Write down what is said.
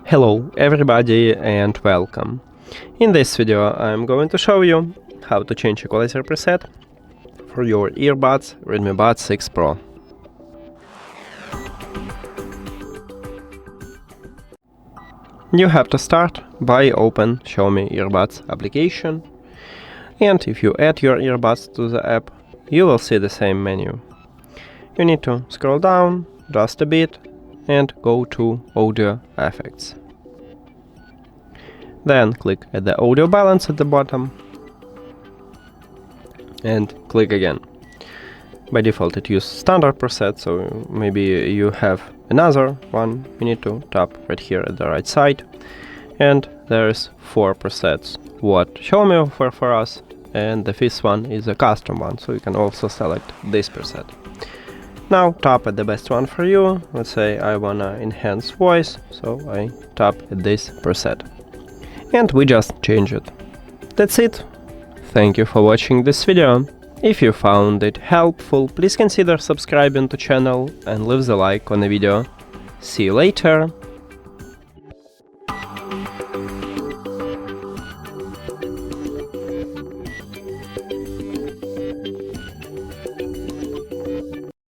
Hello everybody and welcome. In this video I'm going to show you how to change equalizer preset for your earbuds Redmi Buds 6 Pro. You have to start by open Xiaomi Earbuds application, and if you add your earbuds to the app, you will see the same menu. You need to scroll down just a bit and go to Audio Effects. Then click at the audio balance at the bottom and click again. By default it uses standard preset, so maybe you have another one. You need to tap right here at the right side, and there's 4 presets what Xiaomi offer for us, and the 5th one is a custom one, so you can also select this preset. Now tap at the best one for you. Let's say I wanna enhance voice, so I tap at this preset. And we just change it. That's it. Thank you for watching this video. If you found it helpful, please consider subscribing to channel and leave the like on the video. See you later.